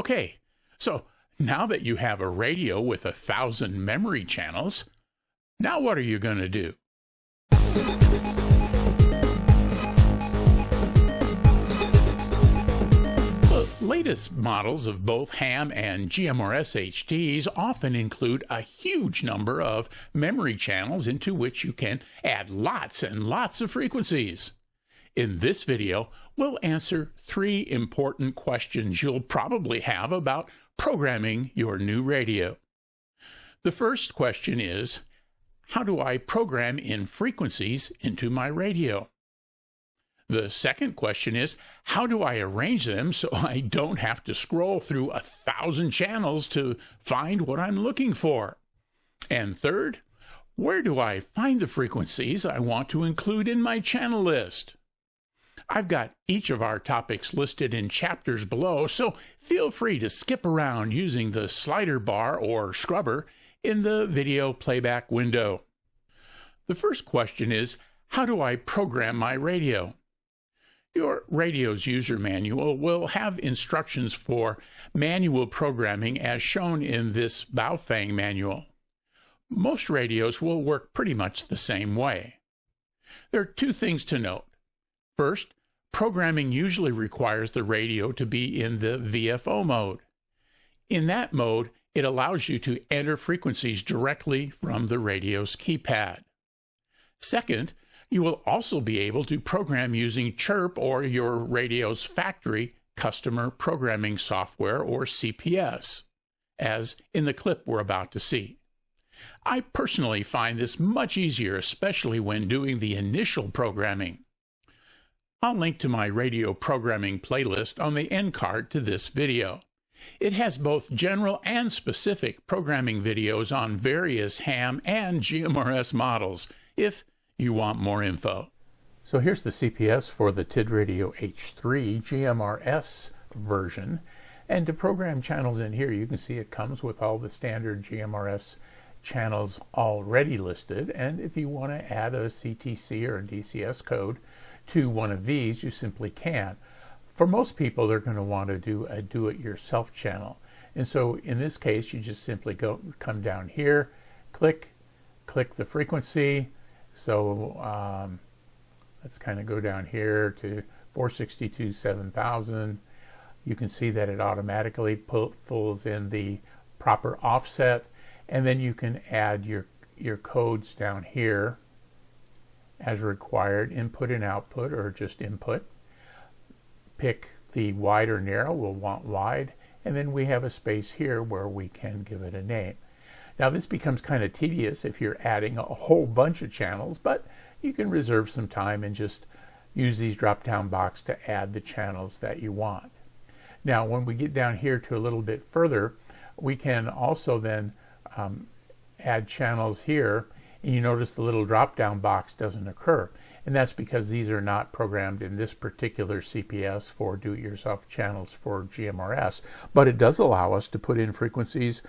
Okay, so now that you have a radio with 1,000 memory channels, now what are you going to do? The latest models of both Ham and GMRS HDs often include a huge number of memory channels into which you can add lots and lots of frequencies. In this video, we'll answer 3 important questions you'll probably have about programming your new radio. The first question is, how do I program in frequencies into my radio? The second question is, how do I arrange them so I don't have to scroll through 1,000 channels to find what I'm looking for? And third, where do I find the frequencies I want to include in my channel list? I've got each of our topics listed in chapters below, so feel free to skip around using the slider bar or scrubber in the video playback window. The first question is, how do I program my radio? Your radio's user manual will have instructions for manual programming as shown in this BaoFeng manual. Most radios will work pretty much the same way. There are 2 things to note. First, programming usually requires the radio to be in the VFO mode. In that mode, it allows you to enter frequencies directly from the radio's keypad. Second, you will also be able to program using Chirp or your radio's factory customer programming software or CPS, as in the clip we're about to see. I personally find this much easier, especially when doing the initial programming. I'll link to my radio programming playlist on the end card to this video. It has both general and specific programming videos on various Ham and GMRS models, if you want more info. So here's the CPS for the Tidradio H3 GMRS version. And to program channels in here, you can see it comes with all the standard GMRS channels already listed. And if you want to add a CTC or a DCS code to one of these, you simply can. For most people, they're going to want to do a do-it-yourself channel. And so in this case, you just simply come down here, click the frequency. So let's kind of go down here to 462 7000. You can see that it automatically pulls in the proper offset, and then you can add your codes down here as required, input and output, or just input. Pick the wide or narrow, we'll want wide, and then we have a space here where we can give it a name. Now this becomes kind of tedious if you're adding a whole bunch of channels, but you can reserve some time and just use these drop-down boxes to add the channels that you want. Now when we get down here to a little bit further, we can also then add channels here, and you notice the little drop-down box doesn't occur. And that's because these are not programmed in this particular CPS for do-it-yourself channels for GMRS. But it does allow us to put in frequencies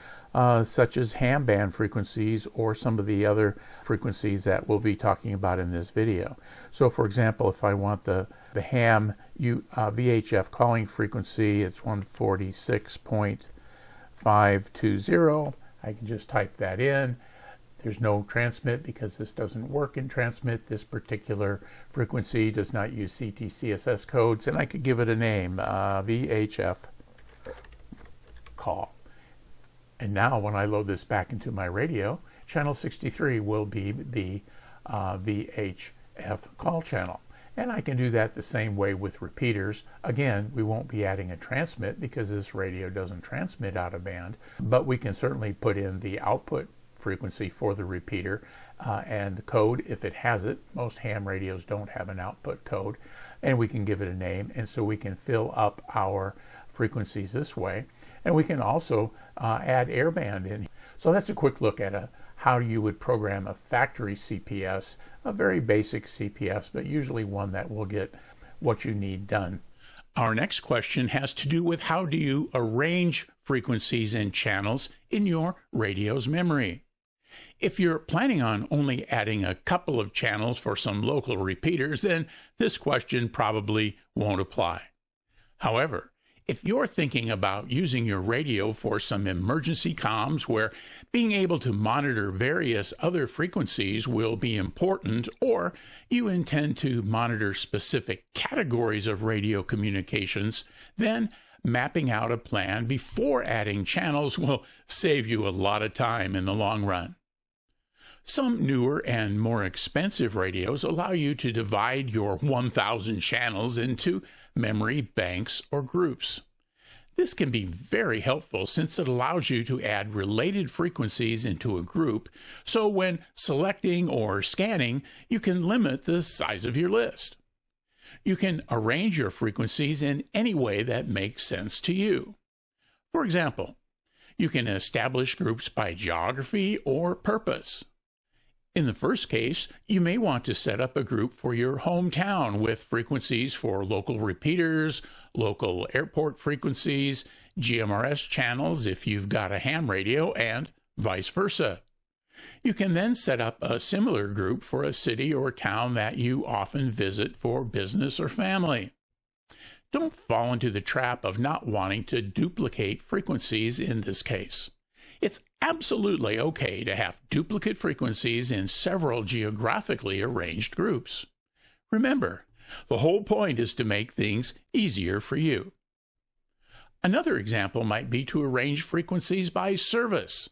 such as ham band frequencies or some of the other frequencies that we'll be talking about in this video. So for example, if I want the ham VHF calling frequency, it's 146.520. I can just type that in. There's no transmit because this doesn't work in transmit. This particular frequency does not use CTCSS codes, and I could give it a name, VHF call. And now when I load this back into my radio, channel 63 will be the VHF call channel. And I can do that the same way with repeaters. Again, we won't be adding a transmit because this radio doesn't transmit out of band, but we can certainly put in the output frequency for the repeater and code if it has it. Most ham radios don't have an output code, and we can give it a name, and so we can fill up our frequencies this way. And we can also add airband in. So that's a quick look at how you would program a factory CPS, a very basic CPS, but usually one that will get what you need done. Our next question has to do with how do you arrange frequencies and channels in your radio's memory. If you're planning on only adding a couple of channels for some local repeaters, then this question probably won't apply. However, If you're thinking about using your radio for some emergency comms where being able to monitor various other frequencies will be important, or you intend to monitor specific categories of radio communications, then mapping out a plan before adding channels will save you a lot of time in the long run. Some newer and more expensive radios allow you to divide your 1,000 channels into memory banks or groups. This can be very helpful since it allows you to add related frequencies into a group, so when selecting or scanning, you can limit the size of your list. You can arrange your frequencies in any way that makes sense to you. For example, you can establish groups by geography or purpose. In the first case, you may want to set up a group for your hometown with frequencies for local repeaters, local airport frequencies, GMRS channels if you've got a ham radio, and vice versa. You can then set up a similar group for a city or town that you often visit for business or family. Don't fall into the trap of not wanting to duplicate frequencies in this case. It's absolutely okay to have duplicate frequencies in several geographically arranged groups. Remember, the whole point is to make things easier for you. Another example might be to arrange frequencies by service.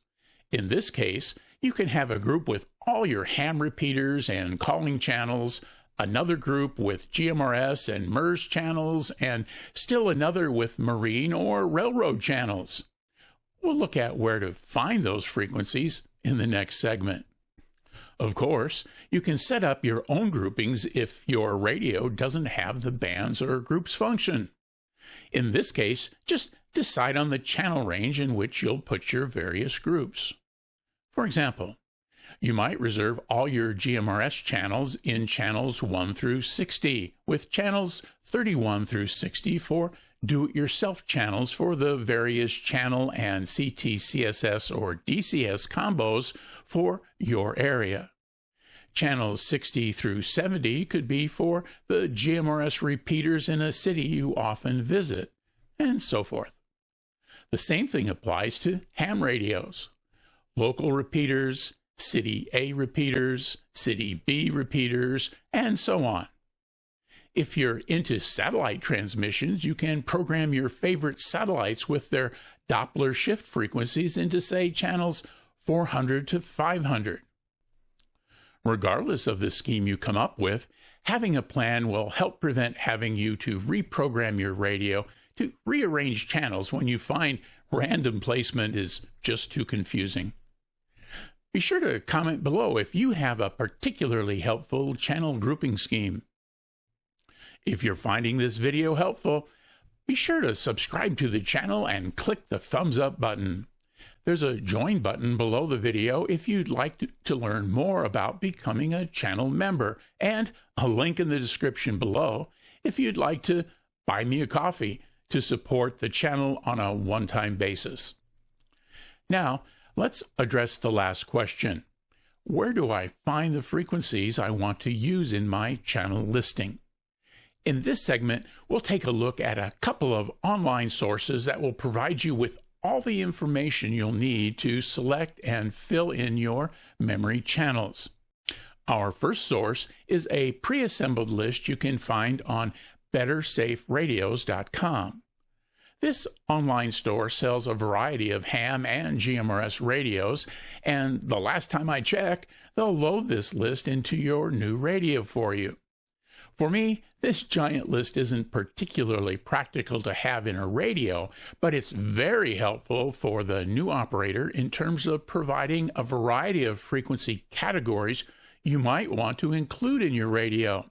In this case, you can have a group with all your ham repeaters and calling channels, another group with GMRS and MERS channels, and still another with marine or railroad channels. We'll look at where to find those frequencies in the next segment. Of course, you can set up your own groupings if your radio doesn't have the bands or groups function. In this case, just decide on the channel range in which you'll put your various groups. For example, you might reserve all your GMRS channels in channels 1 through 60, with channels 31 through 60 for do-it-yourself channels for the various channel and CT-CSS or DCS combos for your area. Channels 60 through 70 could be for the GMRS repeaters in a city you often visit, and so forth. The same thing applies to ham radios. Local repeaters, City A repeaters, City B repeaters, and so on. If you're into satellite transmissions, you can program your favorite satellites with their Doppler shift frequencies into, say, channels 400 to 500. Regardless of the scheme you come up with, having a plan will help prevent having you to reprogram your radio to rearrange channels when you find random placement is just too confusing. Be sure to comment below if you have a particularly helpful channel grouping scheme. If you're finding this video helpful, be sure to subscribe to the channel and click the thumbs up button. There's a join button below the video if you'd like to learn more about becoming a channel member, and a link in the description below if you'd like to buy me a coffee to support the channel on a one-time basis. Now, let's address the last question. Where do I find the frequencies I want to use in my channel listing? In this segment, we'll take a look at a couple of online sources that will provide you with all the information you'll need to select and fill in your memory channels. Our first source is a pre-assembled list you can find on bettersaferadios.com. This online store sells a variety of ham and GMRS radios, and the last time I checked, they'll load this list into your new radio for you. For me, this giant list isn't particularly practical to have in a radio, but it's very helpful for the new operator in terms of providing a variety of frequency categories you might want to include in your radio.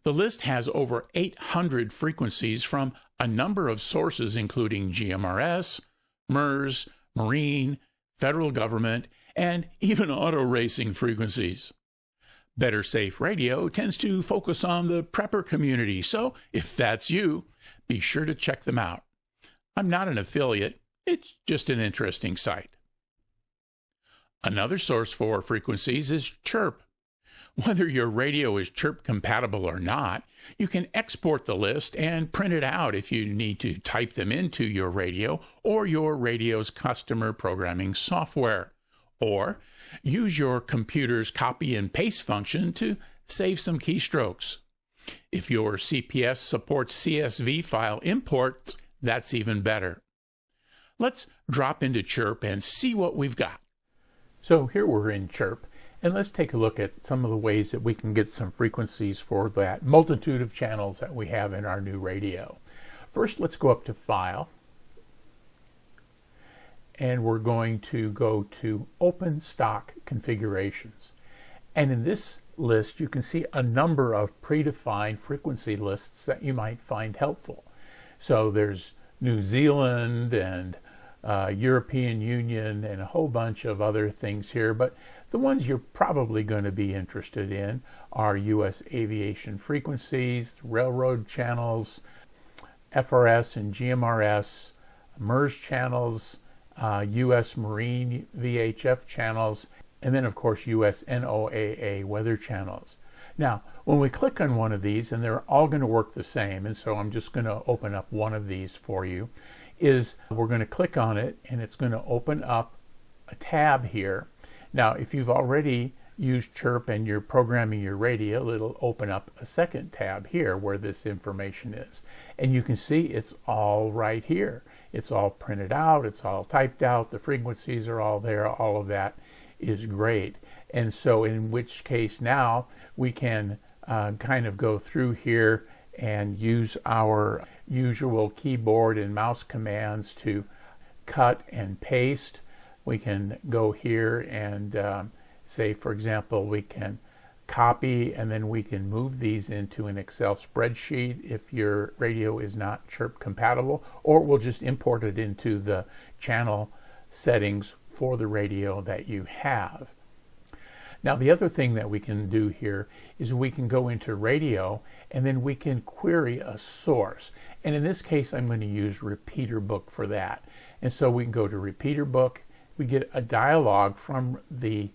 The list has over 800 frequencies from a number of sources including GMRS, MERS, Marine, federal government, and even auto racing frequencies. Better Safe Radio tends to focus on the prepper community, so if that's you, be sure to check them out. I'm not an affiliate, it's just an interesting site. Another source for frequencies is Chirp. Whether your radio is Chirp compatible or not, you can export the list and print it out if you need to type them into your radio or your radio's customer programming software. Or use your computer's copy and paste function to save some keystrokes. If your CPS supports CSV file imports, that's even better. Let's drop into Chirp and see what we've got. So here we're in Chirp, and let's take a look at some of the ways that we can get some frequencies for that multitude of channels that we have in our new radio. First, let's go up to File, and we're going to go to Open Stock Configurations. And in this list, you can see a number of predefined frequency lists that you might find helpful. So there's New Zealand and European Union and a whole bunch of other things here, but the ones you're probably going to be interested in are U.S. aviation frequencies, railroad channels, FRS and GMRS, MERS channels, U.S. Marine VHF channels, and then of course U.S. NOAA weather channels. Now, when we click on one of these, and they're all going to work the same, and so I'm just going to open up one of these for you, is we're going to click on it, and it's going to open up a tab here. Now, if you've already used Chirp and you're programming your radio, it'll open up a second tab here where this information is. And you can see it's all right here. It's all printed out, it's all typed out, the frequencies are all there, all of that is great. And so in which case now we can kind of go through here and use our usual keyboard and mouse commands to cut and paste. We can go here and say, for example, we can copy, and then we can move these into an Excel spreadsheet if your radio is not Chirp compatible, or we'll just import it into the channel settings for the radio that you have. Now, the other thing that we can do here is we can go into radio, and then we can query a source. And in this case, I'm going to use Repeater Book for that. And so we can go to Repeater Book. We get a dialog from the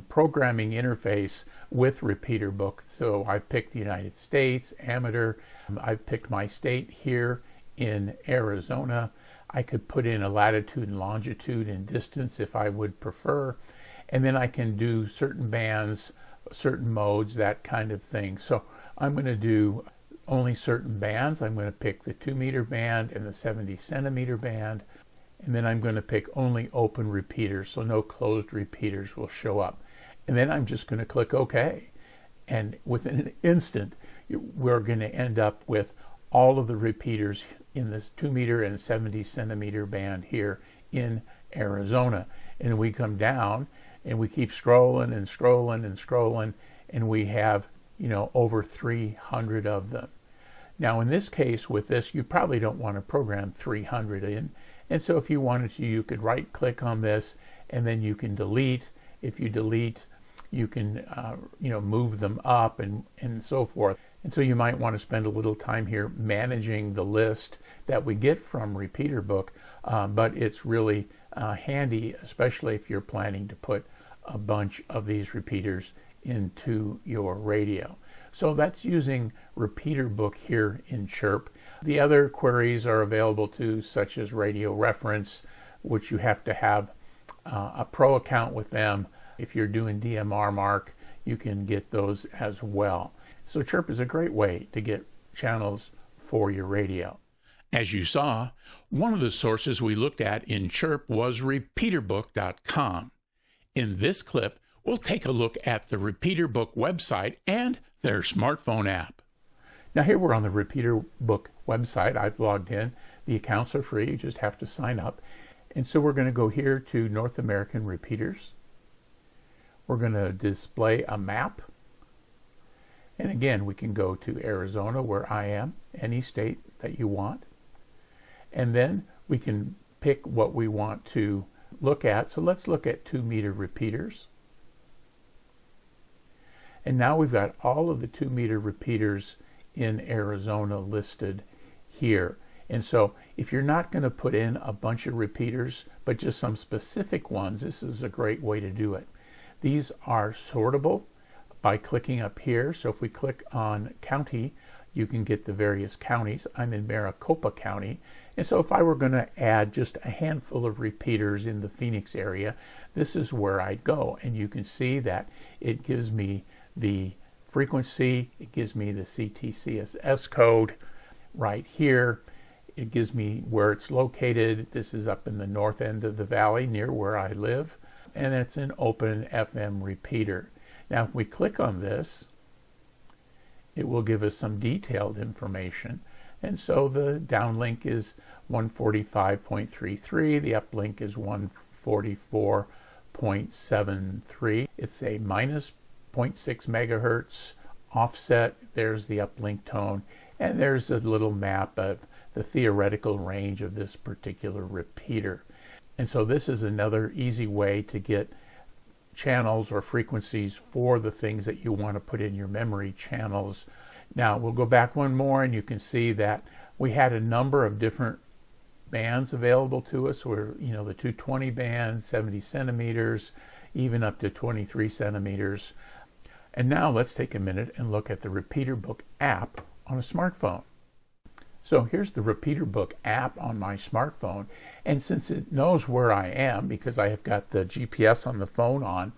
programming interface with Repeater Book. So I've picked the United States, amateur. I've picked my state here in Arizona. I could put in a latitude and longitude and distance if I would prefer. And then I can do certain bands, certain modes, that kind of thing. So I'm going to do only certain bands. I'm going to pick the 2-meter band and the 70-centimeter band. And then I'm going to pick only open repeaters, so no closed repeaters will show up. And then I'm just going to click OK. And within an instant, we're going to end up with all of the repeaters in this 2-meter and 70-centimeter band here in Arizona. And we come down and we keep scrolling and scrolling and scrolling, and we have, over 300 of them. Now, in this case, with this, you probably don't want to program 300 in. And so if you wanted to, you could right click on this, and then you can delete. If you delete, you can move them up and so forth. And so you might want to spend a little time here managing the list that we get from Repeater Book, but it's really handy, especially if you're planning to put a bunch of these repeaters into your radio. So that's using Repeater Book here in Chirp. The other queries are available too, such as radio reference, which you have to have a pro account with them. If you're doing DMR mark, you can get those as well. So Chirp is a great way to get channels for your radio. As you saw, one of the sources we looked at in Chirp was repeaterbook.com. In this clip, we'll take a look at the Repeater Book website and their smartphone app. Now here we're on the Repeater Book website. I've logged in. The accounts are free. You just have to sign up. And so we're going to go here to North American repeaters. We're going to display a map. And again, we can go to Arizona, where I am, any state that you want. And then we can pick what we want to look at. So let's look at 2-meter repeaters. And now we've got all of the 2-meter repeaters in Arizona listed here. And so if you're not going to put in a bunch of repeaters, but just some specific ones, this is a great way to do it. These are sortable by clicking up here. So if we click on county, you can get the various counties. I'm in Maricopa County. And so if I were going to add just a handful of repeaters in the Phoenix area, this is where I'd go. And you can see that it gives me the frequency, it gives me the CTCSS code right here. It gives me where it's located. This is up in the north end of the valley near where I live. And it's an open FM repeater. Now if we click on this, it will give us some detailed information. And so the downlink is 145.33, the uplink is 144.73. It's a minus 0.6 megahertz offset. There's the uplink tone, and there's a little map of the theoretical range of this particular repeater. And so this is another easy way to get channels or frequencies for the things that you want to put in your memory channels. Now we'll go back one more, and you can see that we had a number of different bands available to us. Where, the 220 band, 70 centimeters, even up to 23 centimeters. And now let's take a minute and look at the Repeater Book app on a smartphone. So here's the Repeater Book app on my smartphone, and since it knows where I am because I have got the GPS on the phone on,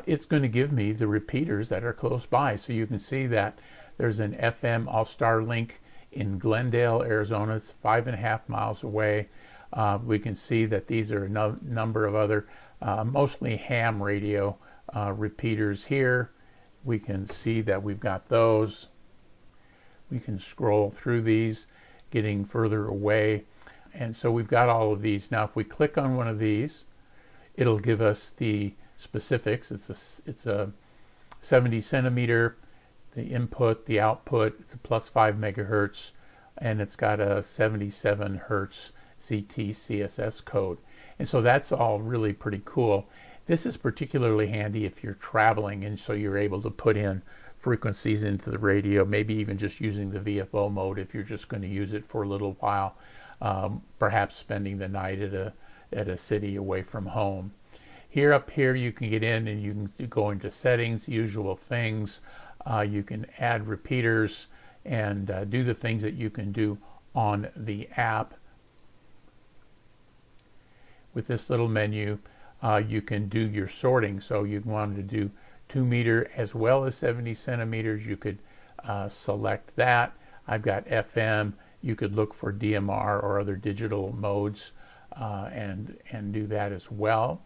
it's going to give me the repeaters that are close by. So you can see that there's an FM All-Star link in Glendale, Arizona. It's 5.5 miles away. We can see that these are a number of other, mostly ham radio repeaters here. We can see that we've got those. We can scroll through these, getting further away. And so we've got all of these. Now if we click on one of these, it'll give us the specifics. It's a 70 centimeter, the input, the output, it's a plus 5 megahertz, and it's got a 77 hertz CT-CSS code. And so that's all really pretty cool. This is particularly handy if you're traveling, and so you're able to put in frequencies into the radio, maybe even just using the VFO mode if you're just going to use it for a little while, perhaps spending the night at a city away from home. Up here you can get in and you can go into settings, usual things. You can add repeaters and do the things that you can do on the app. With this little menu, you can do your sorting. So you wanted to do 2 meter as well as 70 centimeters. You could select that. I've got FM. You could look for DMR or other digital modes and do that as well.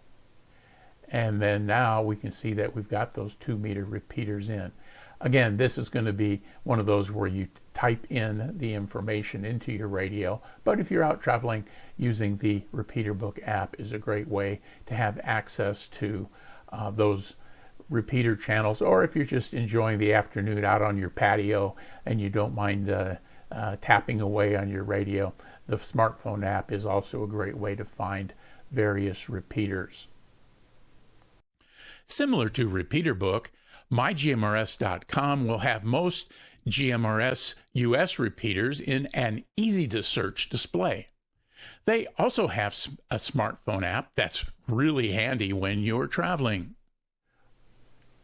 And then now we can see that we've got those 2 meter repeaters in. Again, this is going to be one of those where you type in the information into your radio, but if you're out traveling, using the Repeater Book app is a great way to have access to those repeater channels, or if you're just enjoying the afternoon out on your patio and you don't mind tapping away on your radio, the smartphone app is also a great way to find various repeaters. Similar to Repeater Book, mygmrs.com will have most GMRS US repeaters in an easy-to-search display. They also have a smartphone app that's really handy when you're traveling.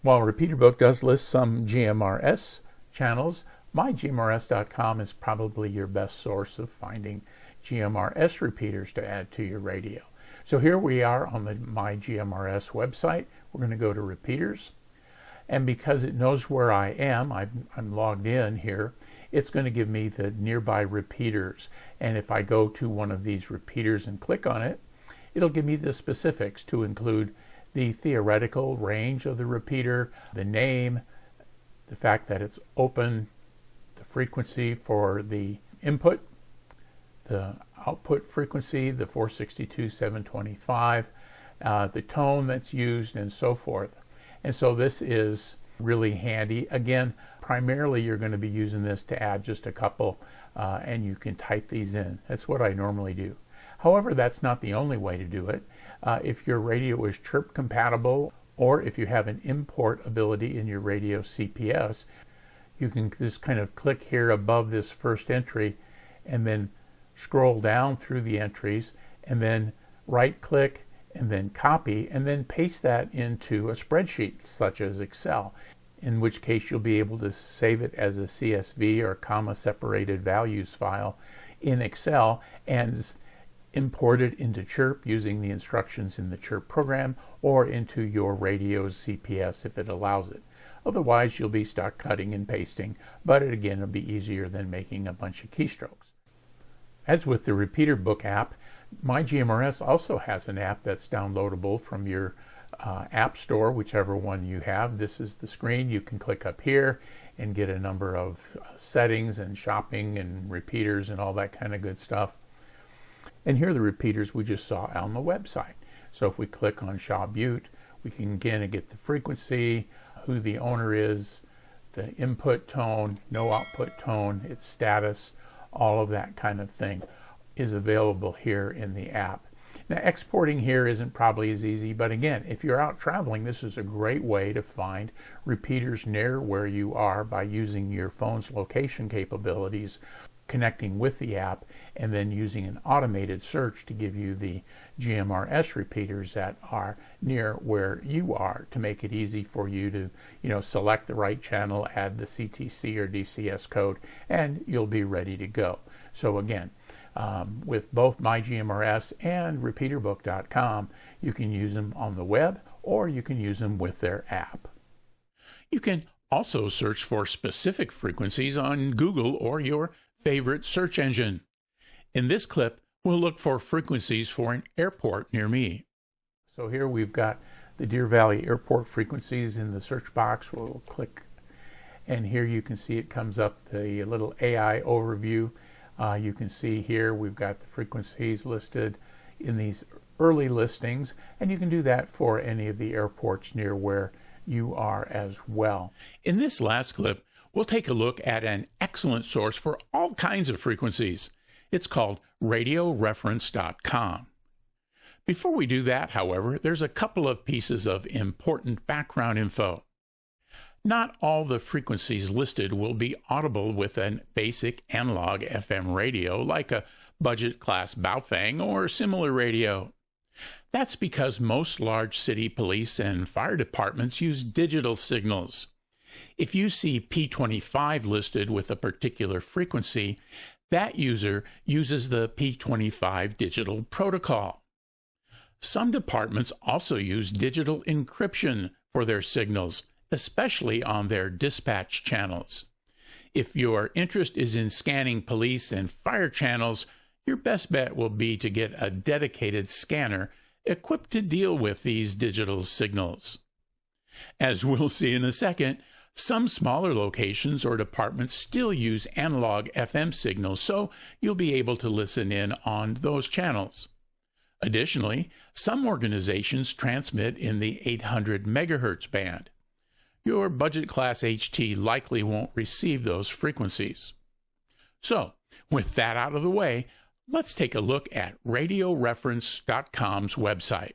While Repeater Book does list some GMRS channels, mygmrs.com is probably your best source of finding GMRS repeaters to add to your radio. So here we are on the MyGMRS website. We're going to go to repeaters. And because it knows where I am, I'm logged in here, it's going to give me the nearby repeaters. And if I go to one of these repeaters and click on it, it'll give me the specifics to include the theoretical range of the repeater, the name, the fact that it's open, the frequency for the input, the output frequency, the 462-725, the tone that's used, and so forth. And so this is really handy. Again, primarily you're going to be using this to add just a couple, and you can type these in. That's what I normally do. However, that's not the only way to do it. If your radio is Chirp compatible, or if you have an import ability in your radio CPS, you can just kind of click here above this first entry and then scroll down through the entries and then right click and then copy and then paste that into a spreadsheet such as Excel. in which case you'll be able to save it as a CSV or comma-separated values file in Excel and import it into Chirp using the instructions in the Chirp program or into your radio's CPS if it allows it. Otherwise, you'll be stuck cutting and pasting, but again, it'll be easier than making a bunch of keystrokes. As with the Repeater Book app, My GMRS also has an app that's downloadable from your app store, whichever one you have. This is the screen. You can click up here and get a number of settings and shopping and repeaters and all that kind of good stuff. And here are the repeaters we just saw on the website. So if we click on Shaw Butte, we can again get the frequency, who the owner is, the input tone, no output tone, its status, all of that kind of thing is available here in the app. Now, exporting here isn't probably as easy, but again, if you're out traveling, this is a great way to find repeaters near where you are by using your phone's location capabilities, connecting with the app, and then using an automated search to give you the GMRS repeaters that are near where you are to make it easy for you to, select the right channel, add the CTC or DCS code, and you'll be ready to go. So again, with both My GMRS and repeaterbook.com, you can use them on the web or you can use them with their app. You can also search for specific frequencies on Google or your favorite search engine. In this clip, we'll look for frequencies for an airport near me. So here we've got the Deer Valley Airport frequencies in the search box. We'll click, and here you can see it comes up the little AI overview. You can see here we've got the frequencies listed in these early listings, and you can do that for any of the airports near where you are as well. In this last clip, we'll take a look at an excellent source for all kinds of frequencies. It's called RadioReference.com. Before we do that, however, there's a couple of pieces of important background info. Not all the frequencies listed will be audible with a basic analog FM radio like a budget class BaoFeng or similar radio. That's because most large city police and fire departments use digital signals. If you see P25 listed with a particular frequency, that user uses the P25 digital protocol. Some departments also use digital encryption for their signals, especially on their dispatch channels. If your interest is in scanning police and fire channels, your best bet will be to get a dedicated scanner equipped to deal with these digital signals. As we'll see in a second, some smaller locations or departments still use analog FM signals, so you'll be able to listen in on those channels. Additionally, some organizations transmit in the 800 megahertz band. Your budget class HT likely won't receive those frequencies. So, with that out of the way, let's take a look at RadioReference.com's website.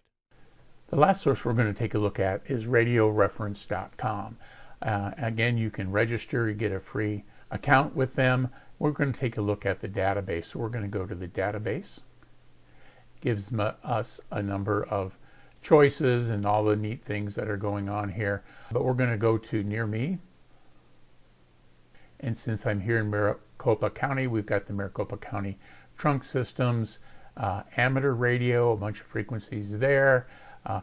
The last source we're going to take a look at is RadioReference.com. Again, you can register, you get a free account with them. We're going to take a look at the database. So we're going to go to the database. It gives us a number of choices and all the neat things that are going on here. But we're going to go to Near Me. And since I'm here in Maricopa County, we've got the Maricopa County trunk systems, amateur radio, a bunch of frequencies there,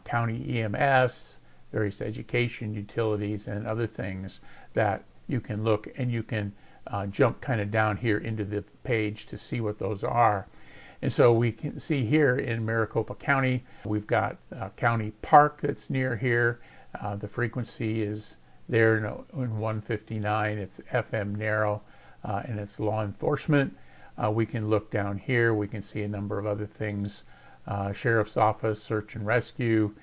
county EMS, various education utilities, and other things that you can look, and you can jump kind of down here into the page to see what those are. And so we can see here in Maricopa County, we've got a county park that's near here. The frequency is there in 159. It's FM narrow, and it's law enforcement. We can look down here. We can see a number of other things, sheriff's office, search and rescue,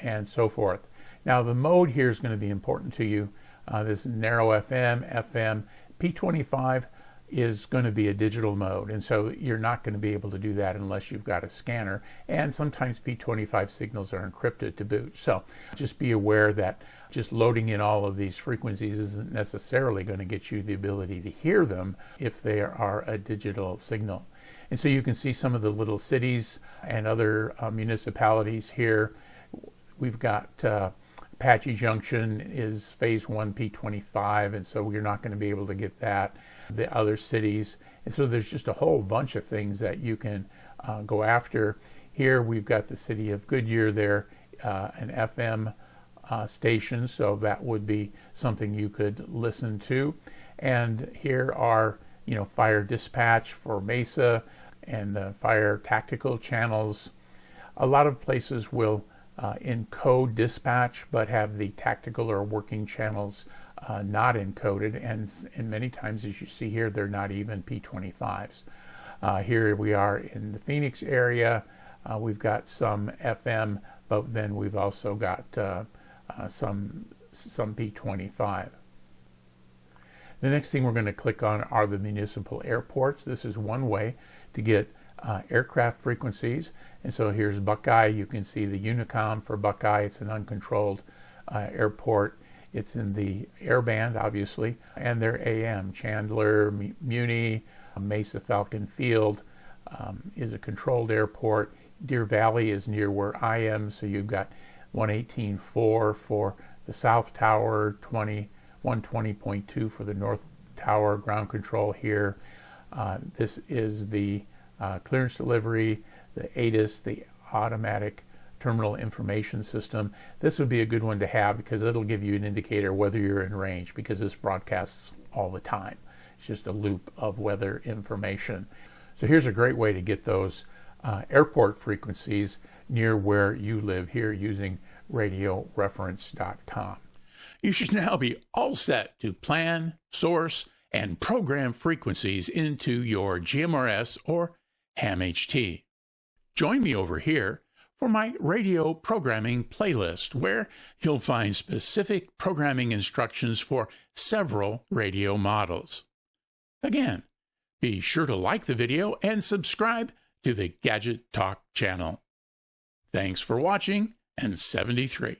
and so forth. Now, the mode here is going to be important to you. This is narrow FM. P25 is going to be a digital mode, and so you're not going to be able to do that unless you've got a scanner, and sometimes P25 signals are encrypted to boot. So just be aware that just loading in all of these frequencies isn't necessarily going to get you the ability to hear them if they are a digital signal. And so you can see some of the little cities and other municipalities here. We've got Apache Junction is phase 1 P25, and so you're not going to be able to get that. The other cities, and so there's just a whole bunch of things that you can go after. Here we've got the city of Goodyear there, an FM station, so that would be something you could listen to. And here are, fire dispatch for Mesa and the fire tactical channels. A lot of places will encode dispatch but have the tactical or working channels not encoded, and many times, as you see here, they're not even P25s. Here we are in the Phoenix area. We've got some FM, but then we've also got some P25. The next thing we're going to click on are the municipal airports. This is one way to get aircraft frequencies. And so here's Buckeye. You can see the Unicom for Buckeye. It's an uncontrolled airport. It's in the airband, obviously, and they're AM. Chandler, Muni, Mesa Falcon Field is a controlled airport. Deer Valley is near where I am, so you've got 118.4 for the South Tower, 120.2 for the North Tower, ground control here. This is the clearance delivery, the ATIS, the automatic terminal information system. This would be a good one to have because it'll give you an indicator whether you're in range, because this broadcasts all the time. It's just a loop of weather information. So here's a great way to get those airport frequencies near where you live here using radioreference.com. You should now be all set to plan, source, and program frequencies into your GMRS or Ham HT. Join me over here for my radio programming playlist, where you'll find specific programming instructions for several radio models. Again, be sure to like the video and subscribe to the Gadget Talk channel. Thanks for watching, and 73.